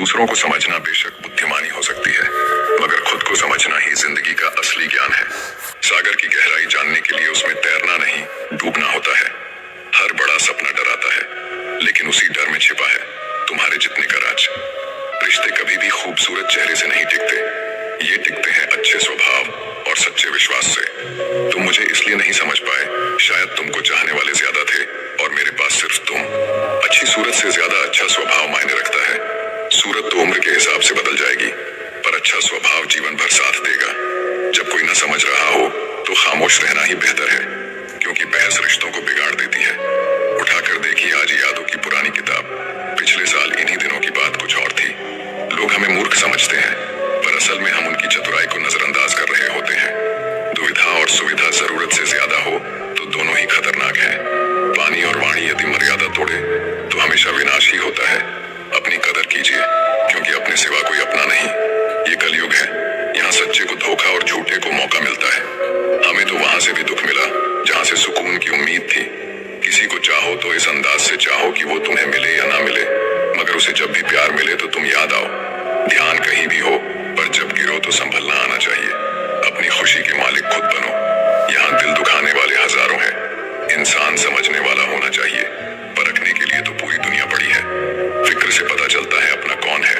दूसरों को समझना बेशक बुद्धिमानी हो सकती है, मगर खुद को समझना ही जिंदगी का असली ज्ञान है। सागर की गहराई जानने के लिए उसमें तैरना नहीं, डूबना होता है। हर बड़ा सपना डराता है, लेकिन उसी डर में छिपा है तुम्हारे जितने का राज। रिश्ते कभी भी खूबसूरत चेहरे से नहीं टिकते, ये टिकते हैं अच्छे स्वभाव और सच्चे विश्वास से। तुम मुझे इसलिए नहीं समझ पाए, शायद तुमको चाहने वाले ज्यादा थे और मेरे पास सिर्फ तुम। अच्छी सूरत से ज्यादा अच्छा स्वभाव मायने रखता है। सूरत तो उम्र के हिसाब से बदल जाएगी, पर अच्छा स्वभाव जीवन भर साथ देगा। जब कोई ना समझ रहा हो तो खामोश रहना ही बेहतर है, क्योंकि बहस रिश्तों को बिगाड़ देती है। उठाकर देखी आज यादों की पुरानी किताब, पिछले साल इन्हीं दिनों की बात कुछ और थी। लोग हमें मूर्ख समझते हैं, पर असल में हम उनकी चतुराई को नजरअंदाज कर रहे होते हैं। दुविधा और सुविधा जरूरत से ज्यादा हो तो दोनों ही खतरनाक हैं। पानी और वाणी यदि मर्यादा तोड़े तो हमेशा विनाश ही होता है। अपनी कदर कीजिए, क्योंकि अपने सिवा कोई अपना नहीं। ये कलयुग है, यहाँ सच्चे को धोखा और झूठे को मौका मिलता है। हमें तो वहां से भी दुख मिला जहाँ से सुकून की उम्मीद थी। किसी को चाहो तो इस अंदाज से चाहो कि वो तुम्हें मिले या ना मिले, मगर उसे जब भी प्यार मिले तो तुम याद आओ। ध्यान कहीं भी हो, पर जब गिरो तो संभलना आना चाहिए। अपनी खुशी के मालिक खुद बनो। यहाँ दिल दुखाने वाले हजारों हैं, इंसान समझने वाला होना चाहिए। परखने के लिए तो पूरी दुनिया पड़ी है। फिक्र से पता चलता है अपना कौन है,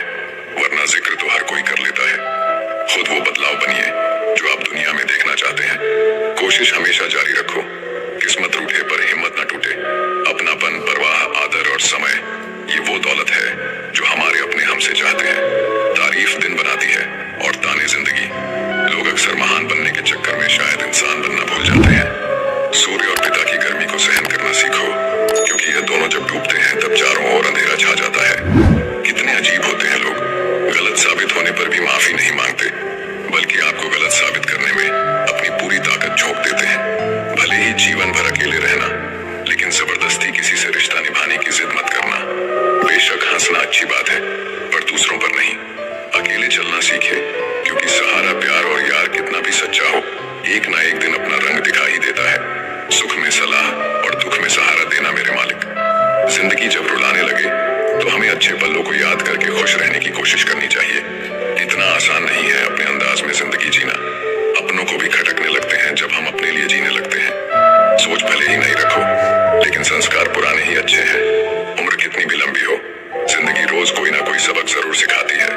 वरना जिक्र तो हर कोई कर लेता है। खुद वो बदलाव बनिए जो आप दुनिया में देखना चाहते हैं। कोशिश हमेशा जारी रखो, किस्मत रूठे पर हिम्मत न टूटे। अपनापन, परवाह, आदर और समय, ये वो दौलत है जो हमारे अपने हमसे चाहते हैं। तारीफ दिन बनाती है और ताने जिंदगी। लोग अक्सर महान बनने के चक्कर में शायद इंसान बनना भूल जाते हैं। सूर्य और पिता की गर्मी को सहन करना सीखो, क्योंकि ये दोनों जब डूबते हैं तब चारों ओर अंधेरा छा जाता है। कितने अजीब होते हैं लोग, गलत साबित होने पर भी माफी नहीं मांगते, बल्कि आपको गलत साबित करने में अपनी पूरी ताकत झोंक देते हैं। भले ही जीवन भर अकेले रहना, लेकिन जबरदस्ती किसी से रिश्ता निभाने की जिद मत करना। बेशक हंसना अच्छी बात है, पर दूसरों पर नहीं। अकेले चलना सीखे, क्योंकि सहारा, प्यार और यार कितना भी सच्चा हो, एक ना एक दिन अपना रंग दिखा ही देता है। सुख में सलाह और दुख में सहारा देना मेरे मालिक। जिंदगी जब रुलाने लगे तो हमें अच्छे पलों को याद करके खुश रहने की कोशिश करनी चाहिए। इतना आसान नहीं है अपने अंदाज में जिंदगी जीना। अपनों को भी खटकने लगते हैं जब हम अपने लिए जीने लगते हैं। सोच भले ही नहीं रखो, लेकिन संस्कार पुराने ही अच्छे हैं। उम्र कितनी भी लंबी हो, जिंदगी रोज कोई ना कोई सबक जरूर सिखाती है।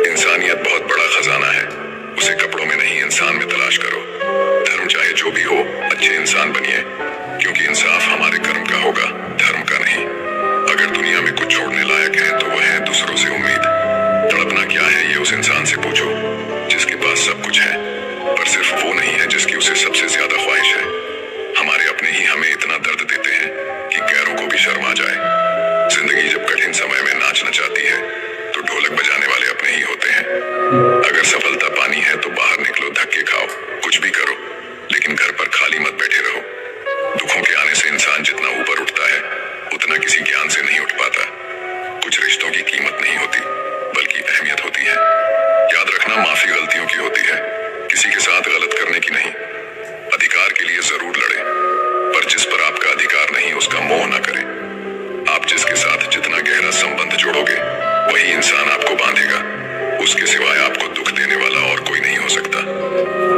इंसानियत बहुत बड़ा खजाना है, उसे कपड़ों में नहीं इंसान में तलाश करो। धर्म चाहे जो भी हो, अच्छे इंसान बनिए, क्योंकि इंसाफ हमारे कर्म का होगा, धर्म का नहीं। अगर दुनिया में कुछ छोड़ने लायक है तो वह है दूसरों से उम्मीद। तड़पना क्या है ये उस इंसान से पूछो जिसके पास सब कुछ है, पर सिर्फ वो नहीं है जिसकी उसे सबसे ज्यादा ख्वाहिश है। हमारे अपने ही हमें इतना दर्द देते हैं कि गैरों को भी शर्म आ जाए। जिंदगी जब कठिन समय में नाचना चाहती है तो ढोलक बजाने वाले अपने ही होते हैं। अगर सफलता पानी है तो बाहर निकलो, धक्के खाओ, कुछ भी करो, लेकिन घर पर खाली मत बैठे रहो। दुखों के आने से इंसान जितना ऊपर उठता है, उतना किसी ज्ञान से नहीं उठ पाता। कुछ रिश्तों की कीमत नहीं होती, बल्कि अहमियत होती है। याद रखना, माफी गलतियों की होती है, किसी के साथ गलत करने की नहीं। अधिकार के लिए जरूर लड़े, पर जिस पर आपका अधिकार नहीं उसका मोह न करें। आप जिसके साथ जितना गहरा संबंध जोड़ोगे, वही इंसान आपको बांधेगा। उसके सिवाय आपको दुख देने वाला और कोई नहीं हो सकता।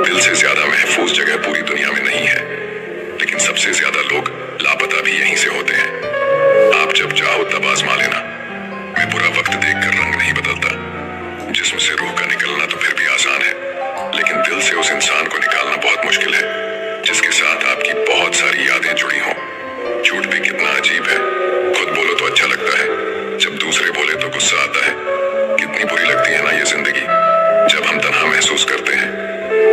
दिल से ज्यादा महफूज जगह पूरी दुनिया में नहीं है, लेकिन सबसे ज्यादा लोग लापता भी यहीं से होते हैं। आप जब चाहो तब आजमा लेना। मैं बुरा वक्त देखकर रंग नहीं बदलता। जिस्म से रूह का निकलना तो फिर भी आसान है, लेकिन दिल से उस इंसान को निकालना बहुत मुश्किल है जिसके साथ आपकी बहुत सारी यादें जुड़ी हों। झूठ भी कितना अजीब है, खुद बोलो तो अच्छा लगता है, जब दूसरे बोले तो गुस्सा आता है। कितनी बुरी लगती है ना ये जिंदगी, जब हम तन्हा महसूस करते हैं।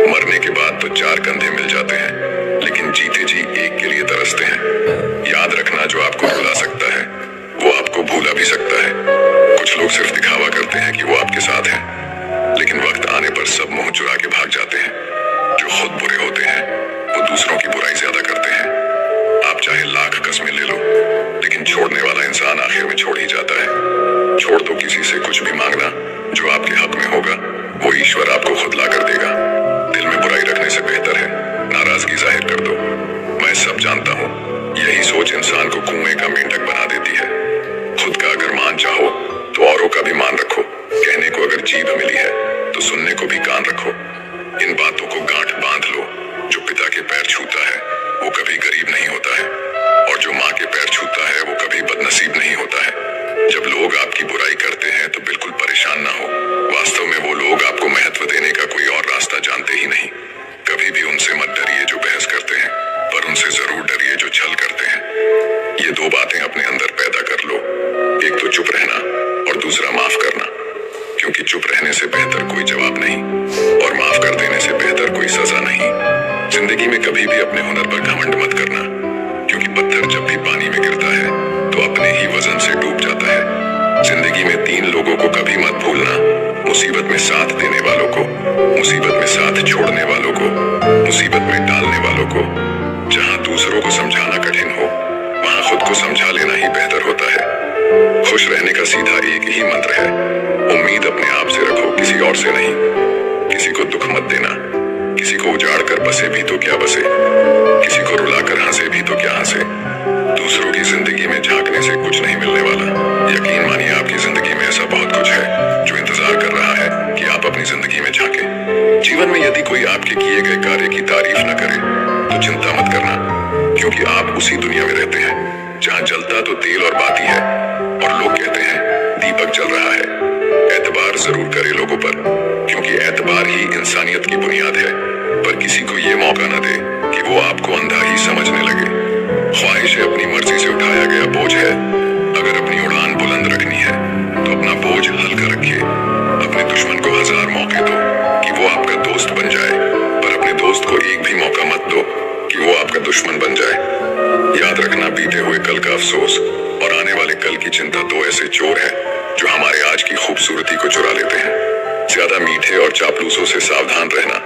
मरने के बाद तो चार कंधे मिल जाते हैं, लेकिन जीते जी एक के लिए तरसते हैं। याद रखना, जो आपको रुला सकता है वो आपको भूला भी सकता है। कुछ लोग सिर्फ दिखावा करते हैं कि वो आपके साथ हैं, लेकिन वक्त आने पर सब मुंह चुरा के भाग जाते हैं। जो खुद बुरे होते हैं वो दूसरों की बुराई ज्यादा करते हैं। आप चाहे लाख कस्में ले लो, लेकिन छोड़ने वाला इंसान आखिर में छोड़ ही जाता है। छोड़ दो किसी से कुछ भी मांगना, जो आपके हक में होगा वो ईश्वर आपको खुद ला कर देगा। दिल में बुराई रखने से बेहतर है नाराजगी जाहिर कर दो। मैं सब जानता हूँ, यही सोच इंसान को कुएं का मेंढक बना देती है। खुद का अगर मान चाहो तो औरों का भी मान रखो। चुप रहने से बेहतर कोई जवाब नहीं और माफ कर देने से बेहतर कोई सजा नहीं। जिंदगी में कभी भी अपने हुनर पर घमंड मत करना, क्योंकि पत्थर जब भी पानी में गिरता है तो अपने ही वजन से डूब जाता है। जिंदगी में 3 लोगों को कभी मत भूलना, मुसीबत में साथ देने वालों को, मुसीबत में साथ छोड़ने वालों को, मुसीबत में डालने वालों को। जहाँ दूसरों को समझाना कठिन हो, वहाँ खुद को समझा लेना ही बेहतर होता है। खुश रहने का सीधा एक ही मंत्र है, उम्मीद अपने आप से रखो, किसी और से नहीं। किसी को दुख मत देना, किसी को उजाड़ कर बसे भी तो क्या बसे, किसी को रुलाकर हंसे भी तो क्या हंसे। दूसरों की जिंदगी में झांकने से कुछ नहीं मिलने वाला। यकीन मानिए आपकी जिंदगी में ऐसा बहुत कुछ है जो इंतजार कर रहा है कि आप अपनी जिंदगी में झांके। जीवन में यदि कोई आपके किए गए कार्य की तारीफ न करे तो चिंता मत करना, क्योंकि आप उसी दुनिया में रहते हैं जहाँ जलता तो तेल और बाती है और लोग कहते हैं दीपक जल रहा है। एतबार जरूर करे लोगों पर, क्योंकि एतबार ही इंसानियत की बुनियाद है। पर किसी को ये मौका न दे कि वो आपको अंधा ही समझने लगे। ख्वाहिशें अपनी मर्जी से उठाया गया बोझ है। अगर अपनी उड़ान बुलंद रखनी है तो अपना बोझ हल्का रखिए। अपने दुश्मन को 1000 मौके दो कि वो आपका दोस्त बन जाए, पर अपने दोस्त को एक भी मौका मत दो कि वो आपका दुश्मन बन जाए। याद रखना, बीते हुए कल का अफसोस और आने वाले कल की चिंता 2 ऐसे चोर हैं जो हमारे आज की खूबसूरती को चुरा लेते हैं। ज्यादा मीठे और चापलूसों से सावधान रहना।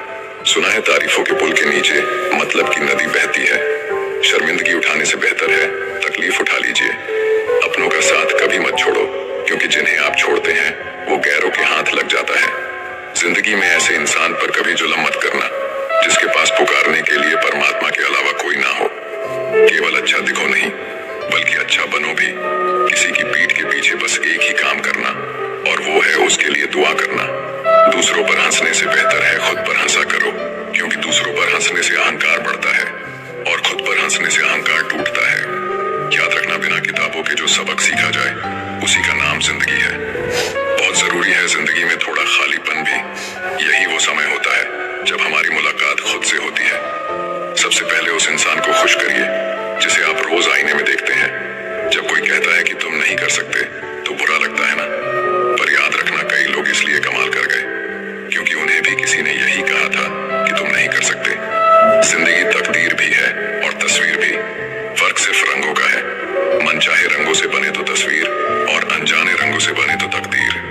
सुना है तारीफों के पुल के नीचे मतलब की नदी बहती है। शर्मिंदगी उठाने से बेहतर है तकलीफ उठा लीजिए। अपनों का साथ कभी मत छोड़ो, क्योंकि जिन्हें आप छोड़ते हैं वो गैरों के हाथ लग जाता है। जिंदगी में ऐसे इंसान पर कभी जुल्म मत करना जिसके पास पुकारने के लिए परमात्मा के अलावा कोई ना हो। केवल अच्छा दिखो नहीं, बल्कि अच्छा बनो भी। किसी की पीठ के पीछे बस एक ही काम करना, और वो है उसके लिए दुआ करना। दूसरों पर हंसने से बेहतर है खुद पर हंसा करो, क्योंकि दूसरों पर हंसने से अहंकार बढ़ता है और खुद पर हंसने से अहंकार टूटता है। याद रखना, बिना किताबों के जो सबक सीखा जाए उसी का नाम जिंदगी है। बहुत जरूरी है जिंदगी में थोड़ा खालीपन भी। यही वो समय होता है जब हमारी मुलाकात खुद से होती है। सबसे पहले उस इंसान को खुश करिए जिसे आप रोज आईने में देखते हैं। जब कोई कहता है कि तुम नहीं कर सकते तो बुरा लगता है ना, पर याद रखना, कई लोग इसलिए कमाल कर गए क्योंकि उन्हें भी किसी ने यही कहा था कि तुम नहीं कर सकते। जिंदगी तकदीर भी है और तस्वीर भी, फर्क सिर्फ रंगों का है। मन चाहे रंगों से बने तो तस्वीर, और अनजाने रंगों से बने तो तकदीर।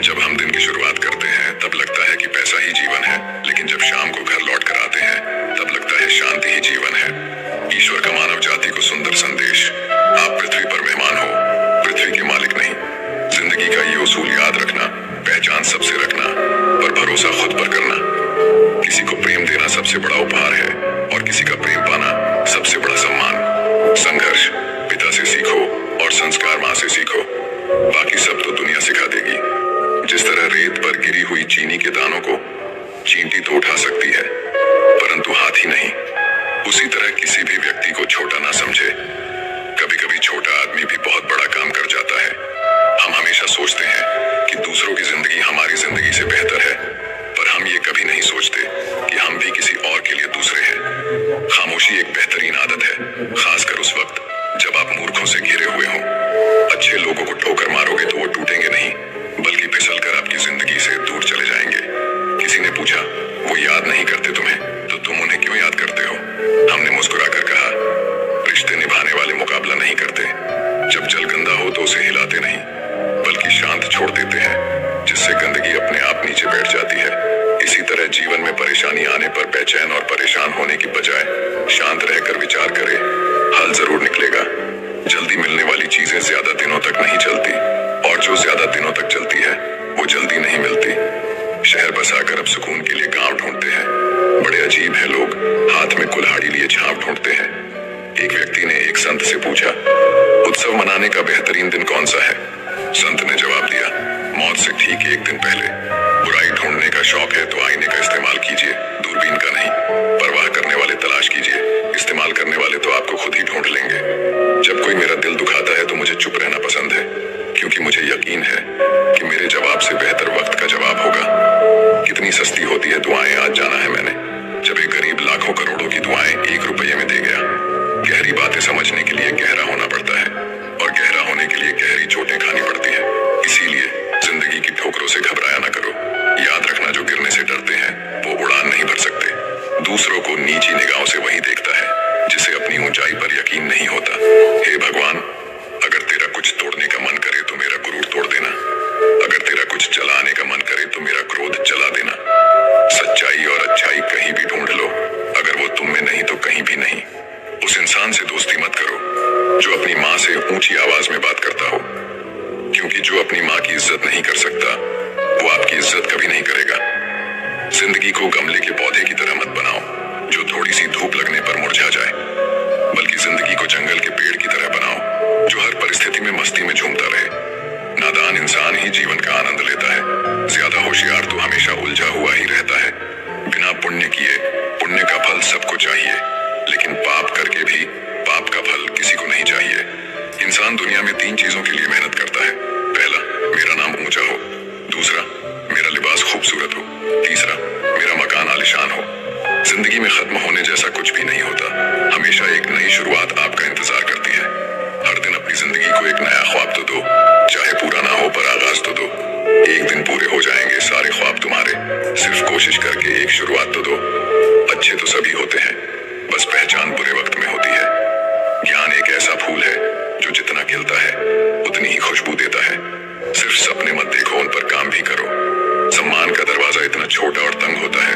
जब हम दिन की शुरुआत करते हैं तब लगता है कि पैसा ही जीवन है, लेकिन जब शाम को घर लौट कर आते हैं तब लगता है शांति ही जीवन है। ईश्वर का मानव जाति को सुंदर संदेश, आप पृथ्वी पर मेहमान हो, पृथ्वी के मालिक नहीं। जिंदगी का ये उसूल याद रखना, पहचान सबसे रखना, पर भरोसा खुद पर करना। किसी को प्रेम देना सबसे बड़ा उपहार है और किसी का प्रेम पाना सबसे बड़ा सम्मान। संघर्ष पिता से सीखो और संस्कार माँ से सीखो, बाकी सब तो दुनिया सिखा देगी। जिस तरह रेत पर गिरी हुई चीनी के दानों को चींटी तो उठा सकती है, परंतु हाथी नहीं। उसी तरह किसी भी व्यक्ति को छोटा ना समझे। कभी कभी छोटा आदमी भी बहुत बड़ा काम कर जाता है। हम हमेशा सोचते हैं कि दूसरों की जिंदगी हमारी जिंदगी से बेहतर है, पर हम ये कभी नहीं सोचते कि हम भी किसी और के लिए दूसरे हैं। खामोशी एक बेहतरीन आदत है, खासकर उस वक्त जब आप मूर्खों से घिरे हुए हों। अच्छे लोगों को ठोकर मारोगे तो वो टूटेंगे नहीं, बल्कि फिसलकर आपकी जिंदगी से दूर चले जाएंगे। किसी ने पूछा, वो याद नहीं करते तुम्हें, तो तुम उन्हें क्यों याद करते हो? हमने मुस्कुराकर कहा, रिश्ते निभाने वाले मुकाबला नहीं करते। जब जल गंदा हो तो उसे हिलाते नहीं, बल्कि शांत छोड़ देते हैं, जिससे गंदगी अपने आप नीचे बैठ जाती है। इसी तरह जीवन में परेशानी आने पर बेचैन और परेशान होने की बजाय शांत रहकर विचार करें, हल जरूर निकलेगा। जल्दी मिलने वाली चीजें ज्यादा दिनों तक नहीं चलती, और जो ज्यादा दिनों तक चलती है वो जल्दी नहीं मिलती। शहर बसाकर अब सुकून के लिए गांव ढूंढते हैं। बड़े अजीब हैं लोग, हाथ में कुल्हाड़ी लिए छाप ढूंढते हैं। एक व्यक्ति ने एक संत से पूछा, उत्सव मनाने का बेहतरीन दिन कौन सा है? संत ने जवाब दिया, मौत से ठीक 1 दिन पहले। बुराई ढूंढने का शौक है तो आईने का इस्तेमाल कीजिए, दूरबीन का नहीं। परवाह करने वाले तलाश कीजिए, इस्तेमाल करने वाले तो आपको खुद ही ढूंढ लेंगे। जब कोई मेरा दिल दुखाता है तो मुझे चुप रहना पसंद है, क्योंकि मुझे यकीन है कि मेरे जवाब से बेहतर वक्त का जवाब होगा। कितनी सस्ती होती है दुआएं, आज जाना है मैंने। जब एक गरीब लाखों करोड़ों की दुआएं 1 रुपये में दे गया। गहरी बातें समझने के लिए गहरा होना पड़ता है, और गहरा होने के लिए गहरी चोटें खानी पड़ती है। इसीलिए जिंदगी की ठोकरों से घबराया ना में बात करता हो, क्योंकि जो अपनी माँ की इज्जत नहीं कर सकता वो आपकी इज्जत कभी नहीं करेगा। जिंदगी को गमले के पौधे की तरह मत बनाओ जो थोड़ी सी धूप लगने पर मुरझा जाए, बल्कि जिंदगी को जंगल के पेड़ की तरह बनाओ जो हर परिस्थिति में मस्ती में झूमता रहे। नादान इंसान ही जीवन का आनंद लेता है, ज्यादा होशियार तो हमेशा उलझा हुआ ही रहता है। बिना पुण्य किए पुण्य का फल सबको चाहिए, लेकिन पाप करके भी पाप का फल किसी को नहीं चाहिए। इंसान दुनिया में 3 चीजों के लिए मेहनत करता है। पहला, मेरा नाम ऊंचा हो। दूसरा, मेरा लिबास खूबसूरत हो। तीसरा, मेरा मकान आलीशान हो। जिंदगी में खत्म होने जैसा कुछ भी नहीं होता, हमेशा एक नई शुरुआत आपका इंतजार करती है। हर दिन अपनी जिंदगी को एक नया ख्वाब तो दो, चाहे पूरा ना हो पर आगाज तो दो। एक दिन पूरे हो जाएंगे सारे ख्वाब तुम्हारे, सिर्फ कोशिश करके एक शुरुआत तो दो। अच्छे तो सभी होते हैं, बस पहचान बुरे वक्त में होती है। ज्ञान एक ऐसा फूल है जो जितना खिलता है उतनी ही खुशबू देता है। सिर्फ सपने मत देखो, उन पर काम भी करो। सम्मान का दरवाजा इतना छोटा और तंग होता है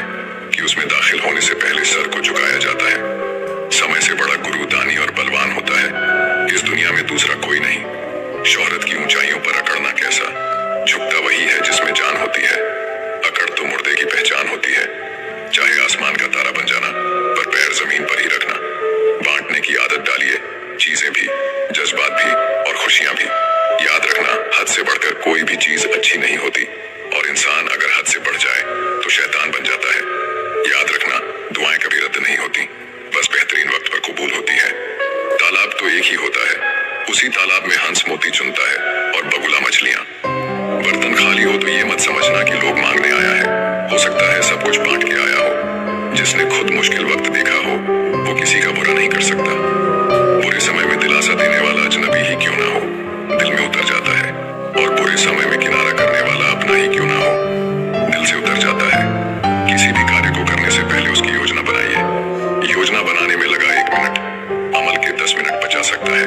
कि उसमें दाखिल होने से पहले सर को झुकाया जाता है। समय से बड़ा गुरु, दानी और बलवान होता है इस दुनिया में दूसरा कोई नहीं। शोहरत की ऊंचाइयों पर अकड़ना कैसा, झुकता वही है जिसमें जान होती है। अकड़ तो मुर्दे की पहचान होती है। चाहे आसमान का तारा बन जाना, पर पैर जमीन पर ही रखना। बांटने की आदत डालिए, चीजें भी, जज्बात भी और खुशियां भी। याद रखना, हद से बढ़कर कोई भी चीज अच्छी नहीं होती, और इंसान अगर हद से बढ़ जाए तो शैतान बन जाता है। याद रखना, दुआएं कभी रद्द नहीं होती, बस बेहतरीन वक्त पर कबूल होती है। तालाब तो एक ही होता है, उसी तालाब में हंस मोती चुनता है और बगुला मछलियां। बर्तन खाली हो तो ये मत समझना कि लोग मांगने आया है, हो सकता है सब कुछ बांट के आया हो। जिसने खुद मुश्किल वक्त देखा हो वो किसी का बुरा नहीं कर सकता। बुरे समय में दिलासा देने वाला अजनबी ही क्यों ना हो, दिल में उतर जाता है, और बुरे समय में किनारा करने वाला अपना ही क्यों ना हो, दिल से उतर जाता है। किसी भी कार्य को करने से पहले उसकी योजना बनाइए। योजना बनाने में लगा 1 मिनट, अमल के 10 मिनट बचा सकता है।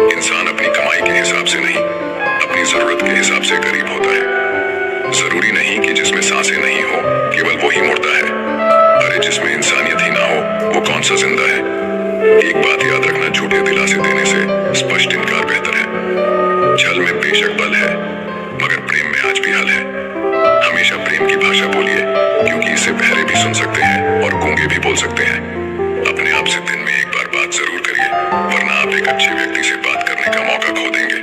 इंसान अपनी कमाई के हिसाब से नहीं, अपनी जरूरत के हिसाब से करीब होता है। जरूरी नहीं कि जिसमें सांसें नहीं हो केवल वो ही मुर्दा है। अरे जिसमें इंसानियत ही ना हो वो कौन सा जिंदा है। एक बात याद रखना, झूठे दिलासे देने से स्पष्ट इनकार बेहतर है। छल में बेशक बल है, मगर प्रेम में आज भी हल है। हमेशा प्रेम की भाषा बोलिए, क्योंकि इसे बहरे भी सुन सकते हैं और गूंगे भी बोल सकते हैं। अपने आप से दिन में एक बार बात जरूर करिए, वरना आप एक अच्छे व्यक्ति से बात करने का मौका खो देंगे।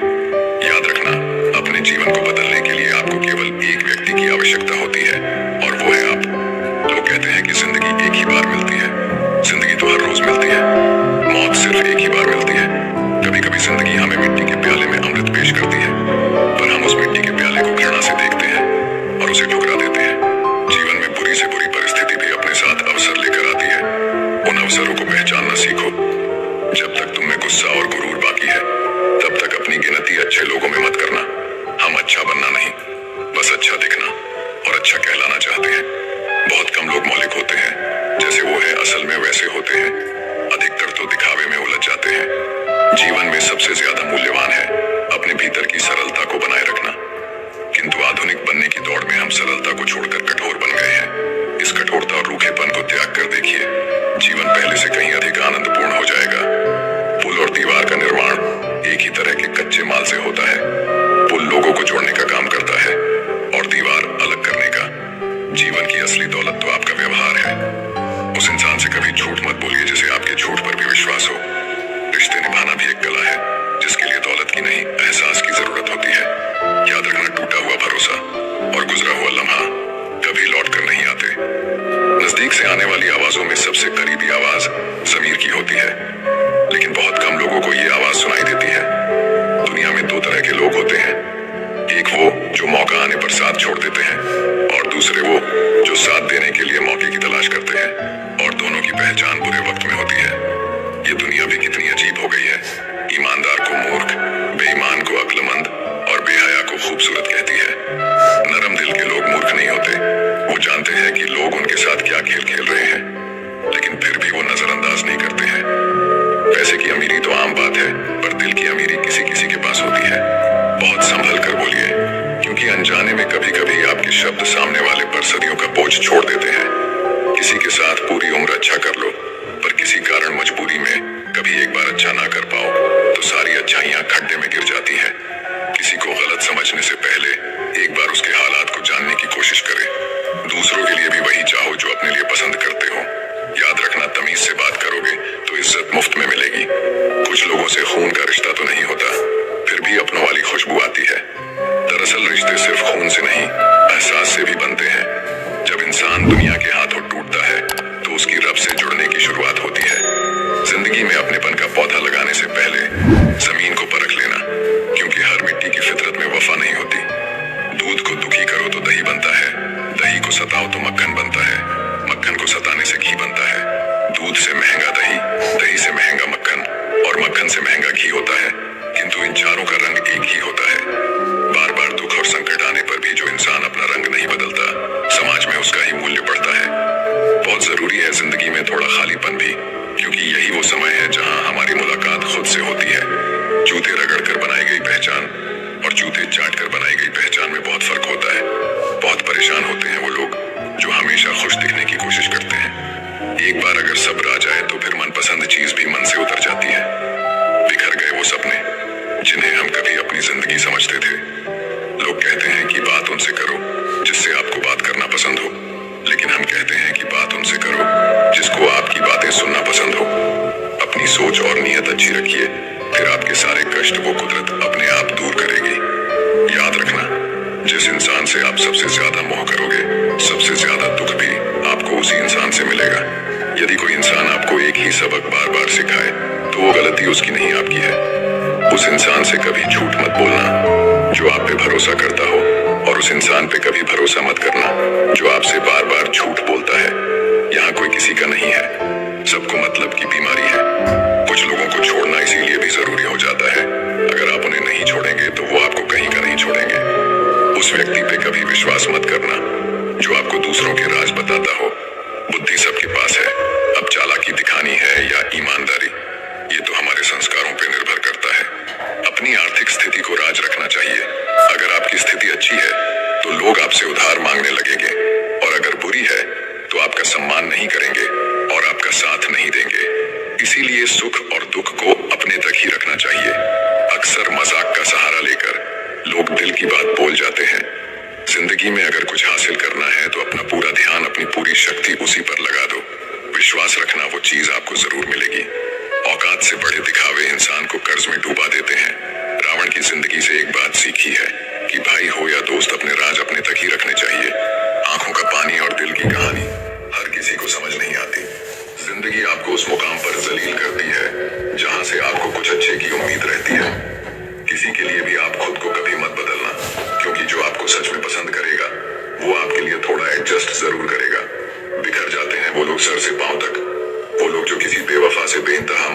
याद रखना, अपने जीवन को बदलने के लिए आपको केवल एक व्यक्ति की आवश्यकता होती है, और वो है आप। लोग कहते हैं कि जिंदगी एक ही बार मिलती है। जिंदगी तो हर रोज मिलती है, मौत सिर्फ एक ही बार मिलती है। कभी कभी जिंदगी हमें मिट्टी के प्याले में अमृत पेश करती है, पर हम उस मिट्टी के प्याले को घृणा से देखते हैं और उसे ठुकरा देते हैं। जीवन में बुरी से बुरी परिस्थिति भी अपने साथ अवसर लेकर आती है। उन अवसरों को पहचानना सीखो। जब तक तुम में गुस्सा और गुरूर बाकी है, तब तक अपनी गिनती अच्छे लोगों में मत करना। हम अच्छा बनना नहीं, बस अच्छा दिखना और अच्छा कहलाना चाहते हैं। बहुत कम लोग मौलिक होते हैं, जैसे वो है असल में वैसे होते हैं। अधिकतर तो दिखावे में उलझ जाते हैं। जीवन में सबसे ज्यादा मूल्यवान है अपने भीतर की सरलता को बनाए रखना। किंतु आधुनिक बनने की दौड़ में हम सरलता को छोड़कर कठोर बन गए हैं। इस कठोरता और रूखेपन को त्याग कर देखिए, जीवन पहले से कहीं अधिक आनंदपूर्ण हो जाएगा। पुल और दीवार का निर्माण एक ही तरह के कच्चे माल से होता है। पुल लोगों को जोड़ने का काम करता है और दीवार अलग करने का। जीवन की असली दौलत तो आपका व्यवहार है। उस इंसान से कभी झूठ मत बोलिए जिसे आपके झूठ पर भी विश्वास हो। रिश्ते निभाना भी एक कला है, जिसके लिए दौलत की नहीं एहसास की जरूरत होती है। याद रखना, टूटा हुआ भरोसा और गुजरा हुआ लम्हा कभी लौट कर नहीं आते। नजदीक से आने वाली आवाजों में सबसे करीबी आवाज ज़मीर की होती है, लेकिन बहुत कम लोगों को ये आवाज सुनाई देती है। दुनिया में 2 तरह के लोग होते हैं, एक वो जो मौका आने पर साथ छोड़ देते हैं, और दूसरे वो जो साथ देने के लिए मौके की तलाश करते हैं, और दोनों की पहचान बुरे वक्त में होती है। ये दुनिया भी कितनी अजीब हो गई है। ईमानदार को मूर्ख, बेईमान को अक्लमंद और बेहया को खूबसूरत कहती है। नरम दिल के लोग मूर्ख नहीं होते, वो जानते हैं कि लोग उनके साथ क्या खेल खेल रहे हैं, लेकिन फिर भी वो नजरअंदाज नहीं करते हैं। पैसे की अमीरी तो आम बात है, पर दिल की अमीरी किसी किसी के पास होती है। बहुत संभल कर बोलिए, क्योंकि अनजाने में कभी कभी आपके शब्द सामने वाले पर सदियों का बोझ छोड़ देते हैं। किसी के साथ पूरी उम्र अच्छा कर लो, पर किसी कारण मजबूरी में कभी एक बार अच्छा ना कर पाओ तो सारी अच्छाइयां खड्डे में गिर जाती हैं। जिंदगी समझते थे। लोग कहते हैं कि बात उनसे करो जिससे आपको बात करना पसंद हो, लेकिन हम कहते हैं कि बात उनसे करो जिसको आपकी बातें सुनना पसंद हो। अपनी सोच और नीयत अच्छी रखिए, फिर आपके सारे कष्ट वो कुदरत अपने आप दूर करेगी। याद रखना, जिस इंसान से आप सबसे ज्यादा मोह करोगे, सबसे ज्यादा दुख भी आपको उसी इंसान से मिलेगा। यदि कोई इंसान आपको एक ही सबक बार बार सिखाए तो वो गलती उसकी नहीं, आपकी है। उस इंसान से कभी झूठ मत बोलना जो आप पे भरोसा करता हो, और उस इंसान पे कभी भरोसा मत करना जो आपसे बार बार झूठ बोलता है। यहाँ कोई किसी का नहीं है, सबको मतलब की बीमारी है। कुछ लोगों को छोड़ना इसीलिए भी जरूरी हो जाता है, अगर आप उन्हें नहीं छोड़ेंगे तो वो आपको कहीं का नहीं छोड़ेंगे। उस व्यक्ति पे कभी विश्वास मत करना जो आपको दूसरों के राज बताता हो। बुद्धि सबके पास है, अब चालाकी दिखानी है या ईमानदारी, ये तो हमारे संस्कारों पे निर्भर करता है। अपनी आर्थिक स्थिति को राज रखना चाहिए। अगर आपकी स्थिति अच्छी है तो लोग आपसे उधार मांगने लगेंगे, और अगर बुरी है तो आपका सम्मान नहीं करेंगे और आपका साथ नहीं देंगे। इसीलिए सुख और दुख को अपने तक ही रखना चाहिए। अक्सर मजाक का सहारा लेकर लोग दिल की बात बोल जाते हैं। जिंदगी में अगर कुछ हासिल करना है तो अपना पूरा ध्यान, अपनी पूरी शक्ति उसी पर लगा दो। विश्वास रखना, वो चीज आपको जरूर मिलेगी। औकात से बड़े दिखावे इंसान को कर्ज में डूबा देते हैं। रावण की जिंदगी से एक बात सीखी है कि भाई हो या दोस्त, अपने राज अपने तक ही रखने चाहिए। आंखों का पानी और दिल की कहानी हर किसी को समझ नहीं आती। जिंदगी आपको उस मुकाम पर जलील करती है जहां से आपको कुछ अच्छे की उम्मीद रहती है। किसी के लिए भी आप खुद को कभी मत बदलना, क्योंकि जो आपको सच में पसंद करेगा वो आपके लिए थोड़ा एडजस्ट जरूर करेगा। बिखर जाते हैं वो लोग सर से पांव तक, वो लोग जो किसी बेवफा से बेइंतहा